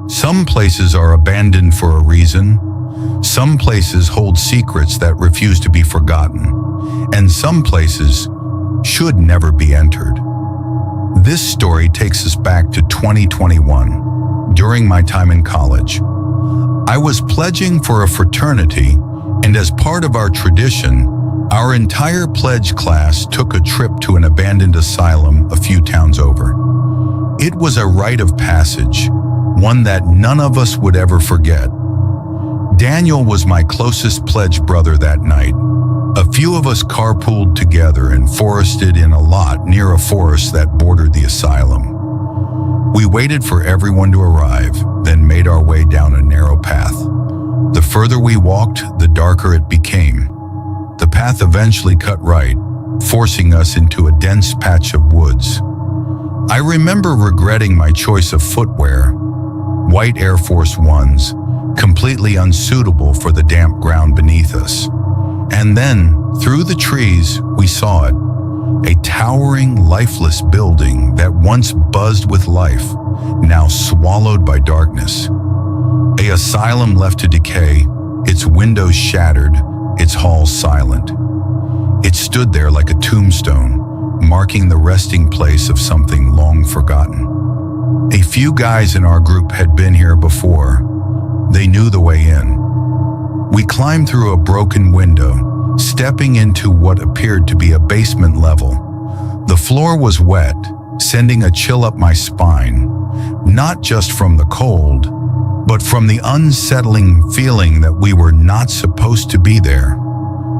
Some places are abandoned for a reason. Some places hold secrets that refuse to be forgotten. And some places should never be entered. This story takes us back to 2021, during my time in college. I was pledging for a fraternity, and as part of our tradition, our entire pledge class took a trip to an abandoned asylum a few towns over. It was a rite of passage, one that none of us would ever forget. Daniel was my closest pledge brother that night. A few of us carpooled together and forested in a lot near a forest that bordered the asylum. We waited for everyone to arrive, then made our way down a narrow path. The further we walked, the darker it became. The path eventually cut right, forcing us into a dense patch of woods. I remember regretting my choice of footwear, white Air Force Ones, completely unsuitable for the damp ground beneath us. And then, through the trees, we saw it, a towering, lifeless building that once buzzed with life, now swallowed by darkness. An asylum left to decay, its windows shattered, its halls silent. It stood there like a tombstone, marking the resting place of something long forgotten. A few guys in our group had been here before. They knew the way in. We climbed through a broken window, stepping into what appeared to be a basement level. The floor was wet, sending a chill up my spine, not just from the cold, but from the unsettling feeling that we were not supposed to be there.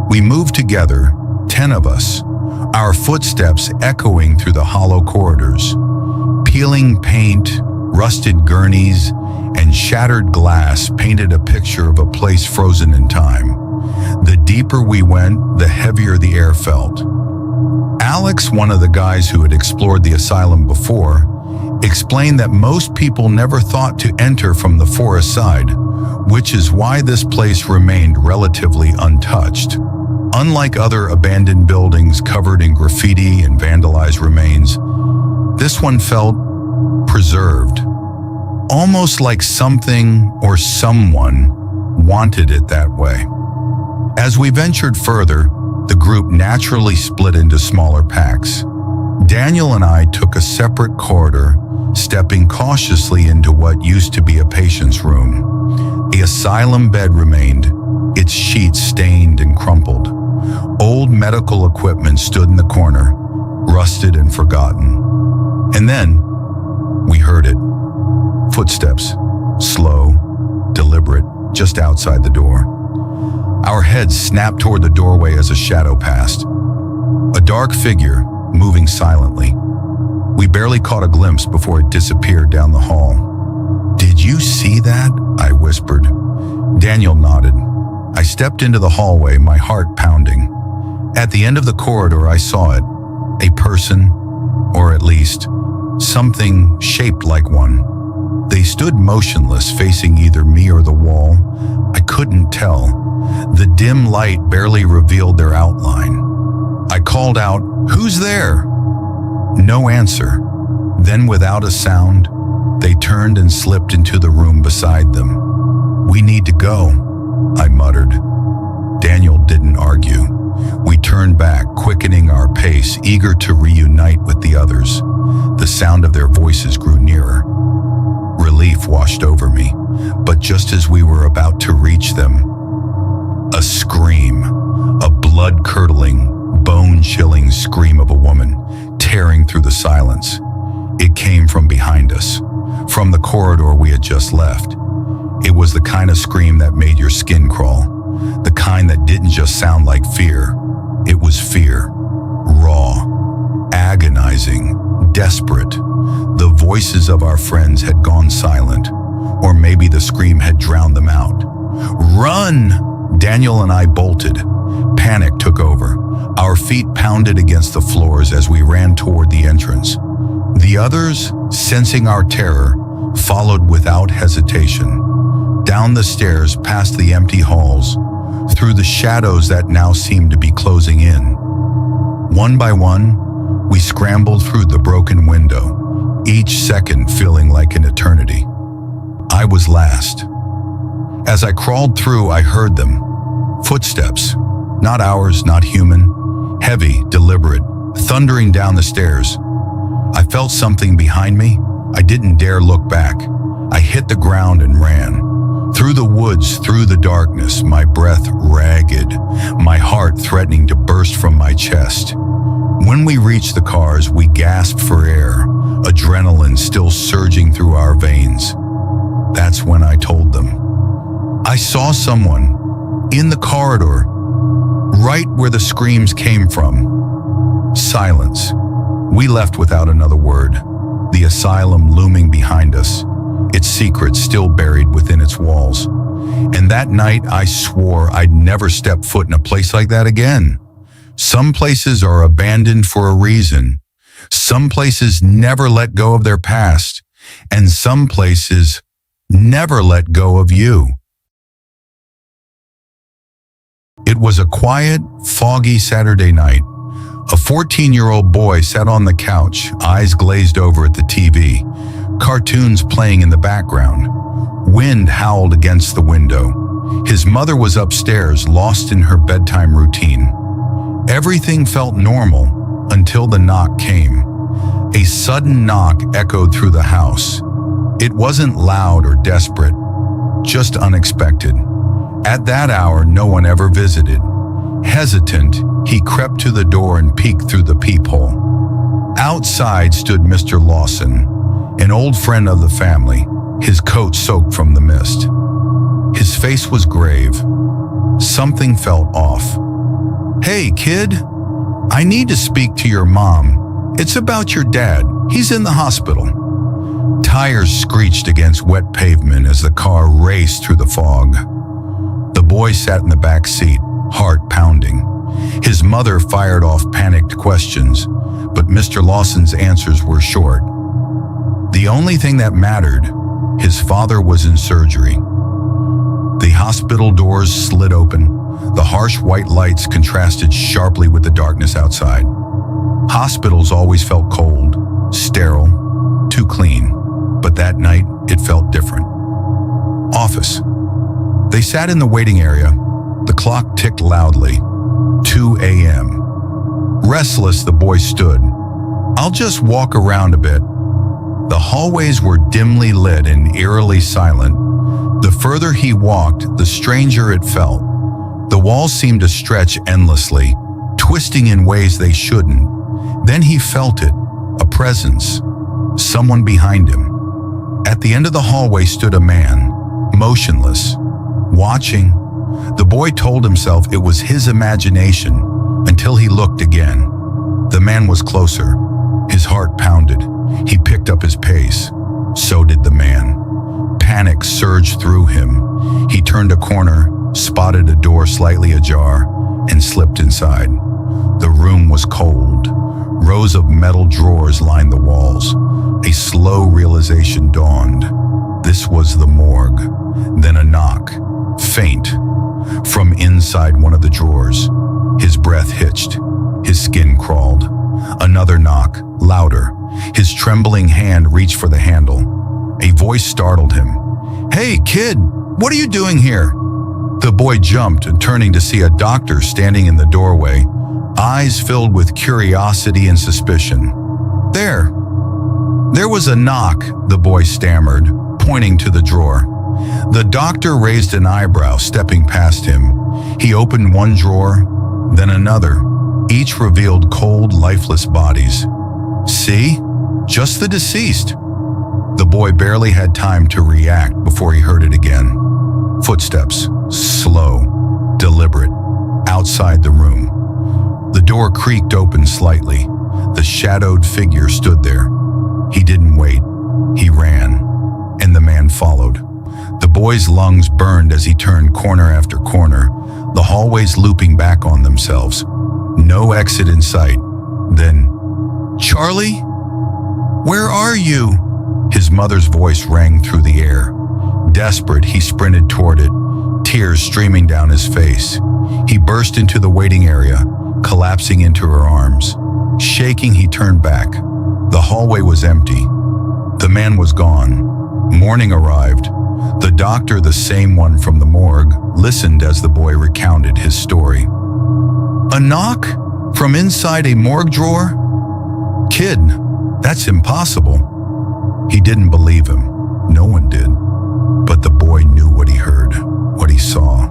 We moved together, 10 of us, our footsteps echoing through the hollow corridors. Peeling paint, rusted gurneys, and shattered glass painted a picture of a place frozen in time. The deeper we went, the heavier the air felt. Alex, one of the guys who had explored the asylum before, explained that most people never thought to enter from the forest side, which is why this place remained relatively untouched. Unlike other abandoned buildings covered in graffiti and vandalized remains, this one felt preserved, almost like something or someone wanted it that way. As we ventured further, the group naturally split into smaller packs. Daniel and I took a separate corridor, stepping cautiously into what used to be a patient's room. The asylum bed remained, its sheets stained and crumpled. Old medical equipment stood in the corner, rusted and forgotten. And then, we heard it. Footsteps, slow, deliberate, just outside the door. Our heads snapped toward the doorway as a shadow passed. A dark figure, moving silently. We barely caught a glimpse before it disappeared down the hall. "Did you see that?" I whispered. Daniel nodded. I stepped into the hallway, my heart pounding. At the end of the corridor, I saw it. A person, or at least, something shaped like one. They stood motionless, facing either me or the wall. I couldn't tell. The dim light barely revealed their outline. I called out, "Who's there?" No answer. Then, without a sound, they turned and slipped into the room beside them. "We need to go," I muttered. Daniel didn't argue. We turned back, quickening our pace, eager to reunite with the others. The sound of their voices grew nearer. Relief washed over me, but just as we were about to reach them, a scream, a blood-curdling, bone-chilling scream of a woman, tearing through the silence. It came from behind us, from the corridor we had just left. It was the kind of scream that made your skin crawl, the kind that didn't just sound like fear. It was fear, raw, agonizing, desperate. The voices of our friends had gone silent, or maybe the scream had drowned them out. "Run!" Daniel and I bolted. Panic took over. Our feet pounded against the floors as we ran toward the entrance. The others, sensing our terror, followed without hesitation. Down the stairs, past the empty halls, through the shadows that now seemed to be closing in. One by one, we scrambled through the broken window, each second feeling like an eternity. I was last. As I crawled through, I heard them. Footsteps. Not ours, not human. Heavy, deliberate, thundering down the stairs. I felt something behind me. I didn't dare look back. I hit the ground and ran. Through the woods, through the darkness, my breath ragged, my heart threatening to burst from my chest. When we reached the cars, we gasped for air, adrenaline still surging through our veins. That's when I told them. I saw someone in the corridor, right where the screams came from. Silence. We left without another word, the asylum looming behind us, its secrets still buried within its walls. And that night I swore I'd never step foot in a place like that again. Some places are abandoned for a reason. Some places never let go of their past, and some places never let go of you. It was a quiet, foggy Saturday night. A 14-year-old boy sat on the couch, eyes glazed over at the TV, cartoons playing in the background. Wind howled against the window. His mother was upstairs, lost in her bedtime routine. Everything felt normal until the knock came. A sudden knock echoed through the house. It wasn't loud or desperate, just unexpected. At that hour, no one ever visited. Hesitant, he crept to the door and peeked through the peephole. Outside stood Mr. Lawson, an old friend of the family, his coat soaked from the mist. His face was grave. Something felt off. "Hey, kid, I need to speak to your mom. It's about your dad. He's in the hospital." Tires screeched against wet pavement as the car raced through the fog. The boy sat in the back seat, heart pounding. His mother fired off panicked questions, but Mr. Lawson's answers were short. The only thing that mattered, his father was in surgery. The hospital doors slid open. The harsh white lights contrasted sharply with the darkness outside. Hospitals always felt cold, sterile, too clean, but that night it felt different. Office. They sat in the waiting area. The clock ticked loudly. 2 a.m. Restless, the boy stood. "I'll just walk around a bit." The hallways were dimly lit and eerily silent. The further he walked, the stranger it felt. The walls seemed to stretch endlessly, twisting in ways they shouldn't. Then he felt it, a presence, someone behind him. At the end of the hallway stood a man, motionless, watching. The boy told himself it was his imagination until he looked again. The man was closer. His heart pounded. He picked up his pace. So did the man. Panic surged through him. He turned a corner, spotted a door slightly ajar, and slipped inside. The room was cold. Rows of metal drawers lined the walls. A slow realization dawned. This was the morgue. Then a knock, faint, from inside one of the drawers. His breath hitched. His skin crawled. Another knock, louder. His trembling hand reached for the handle. A voice startled him. "Hey, kid, what are you doing here?" The boy jumped, turning to see a doctor standing in the doorway, eyes filled with curiosity and suspicion. There was a knock," the boy stammered, pointing to the drawer. The doctor raised an eyebrow, stepping past him. He opened one drawer, then another. Each revealed cold, lifeless bodies. "See? Just the deceased." The boy barely had time to react before he heard it again. Footsteps, slow, deliberate, outside the room. The door creaked open slightly. The shadowed figure stood there. He didn't wait. He ran, and the man followed. The boy's lungs burned as he turned corner after corner, the hallways looping back on themselves. No exit in sight. Then, "Charlie? Where are you?" His mother's voice rang through the air. Desperate, he sprinted toward it, tears streaming down his face. He burst into the waiting area, collapsing into her arms. Shaking, he turned back. The hallway was empty. The man was gone. Morning arrived. The doctor, the same one from the morgue, listened as the boy recounted his story. "A knock? From inside a morgue drawer? Kid, that's impossible." He didn't believe him. No one did. But the boy knew what he heard, what he saw.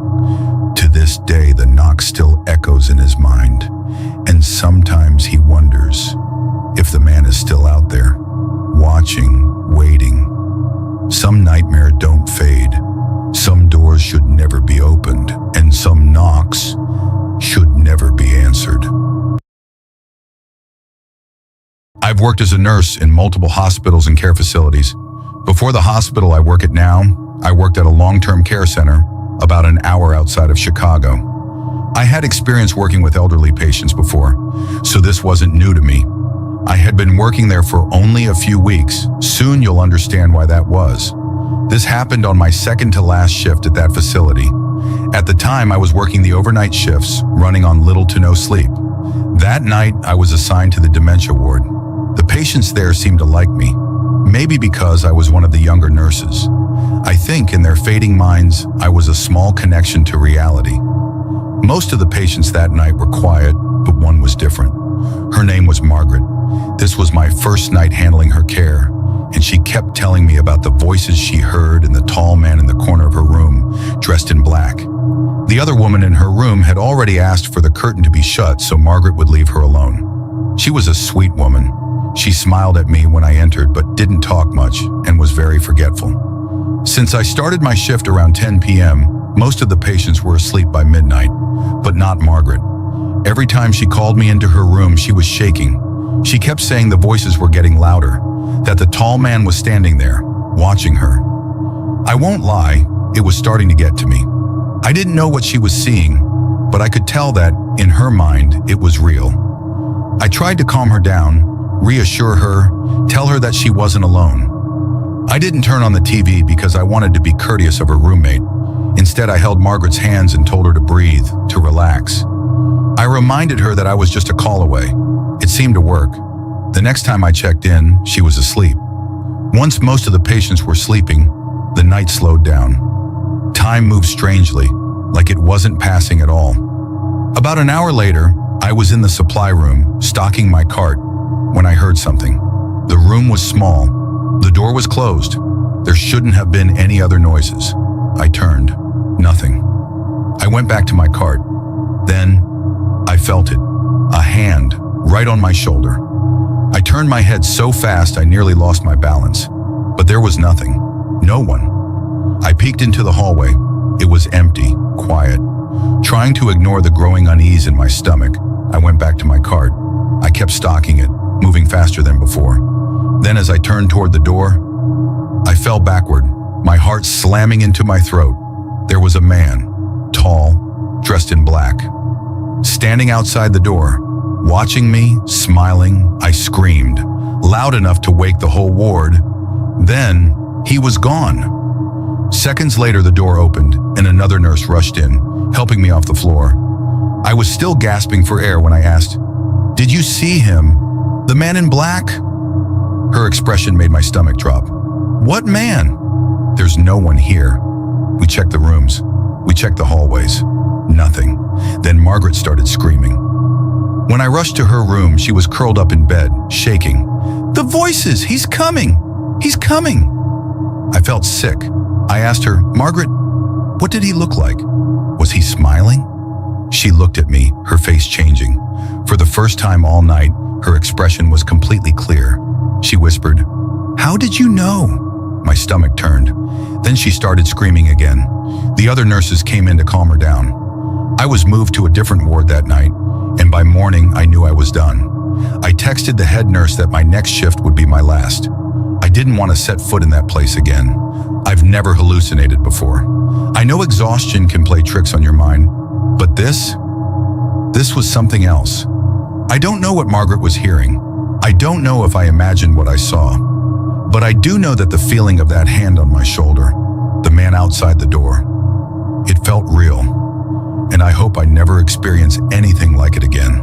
To this day, the knock still echoes in his mind, and sometimes he wonders if the man is still out there, watching, waiting. Some nightmares don't fade. Some doors should never be opened, and some knocks should never be answered. I've worked as a nurse in multiple hospitals and care facilities. Before the hospital I work at now, I worked at a long-term care center about an hour outside of Chicago. I had experience working with elderly patients before, so this wasn't new to me. I had been working there for only a few weeks. Soon you'll understand why that was. This happened on my second to last shift at that facility. At the time, I was working the overnight shifts, running on little to no sleep. That night, I was assigned to the dementia ward. The patients there seemed to like me, maybe because I was one of the younger nurses. I think in their fading minds, I was a small connection to reality. Most of the patients that night were quiet, but one was different. Her name was Margaret. This was my first night handling her care, and she kept telling me about the voices she heard and the tall man in the corner of her room, dressed in black. The other woman in her room had already asked for the curtain to be shut so Margaret would leave her alone. She was a sweet woman. She smiled at me when I entered but didn't talk much and was very forgetful. Since I started my shift around 10 p.m., most of the patients were asleep by midnight, but not Margaret. Every time she called me into her room, she was shaking. She kept saying the voices were getting louder, that the tall man was standing there, watching her. I won't lie, it was starting to get to me. I didn't know what she was seeing, but I could tell that, in her mind, it was real. I tried to calm her down, reassure her, tell her that she wasn't alone. I didn't turn on the TV because I wanted to be courteous of her roommate. Instead, I held Margaret's hands and told her to breathe, to relax. I reminded her that I was just a call away. It seemed to work. The next time I checked in, she was asleep. Once most of the patients were sleeping, the night slowed down. Time moved strangely, like it wasn't passing at all. About an hour later, I was in the supply room, stocking my cart, when I heard something. The room was small. The door was closed. There shouldn't have been any other noises. I turned. Nothing. I went back to my cart. Then, I felt it. A hand, right on my shoulder. I turned my head so fast I nearly lost my balance. But there was nothing. No one. I peeked into the hallway. It was empty, quiet. Trying to ignore the growing unease in my stomach, I went back to my cart. I kept stalking it, moving faster than before. Then as I turned toward the door, I fell backward, my heart slamming into my throat. There was a man, tall, dressed in black. Standing outside the door, watching me, smiling, I screamed, loud enough to wake the whole ward. Then, he was gone. Seconds later, the door opened, and another nurse rushed in, helping me off the floor. I was still gasping for air when I asked, "Did you see him? The man in black?" Her expression made my stomach drop. "What man?" "There's no one here." We checked the rooms. We checked the hallways. Nothing. Then Margaret started screaming. When I rushed to her room, she was curled up in bed, shaking. "The voices! He's coming! He's coming!" I felt sick. I asked her, "Margaret, what did he look like? Was he smiling?" She looked at me, her face changing. For the first time all night, her expression was completely clear. She whispered, "How did you know?" My stomach turned. Then she started screaming again. The other nurses came in to calm her down. I was moved to a different ward that night, and by morning I knew I was done. I texted the head nurse that my next shift would be my last. I didn't want to set foot in that place again. I've never hallucinated before. I know exhaustion can play tricks on your mind, but this was something else. I don't know what Margaret was hearing. I don't know if I imagined what I saw. But I do know that the feeling of that hand on my shoulder, the man outside the door, it felt real. And I hope I never experience anything like it again.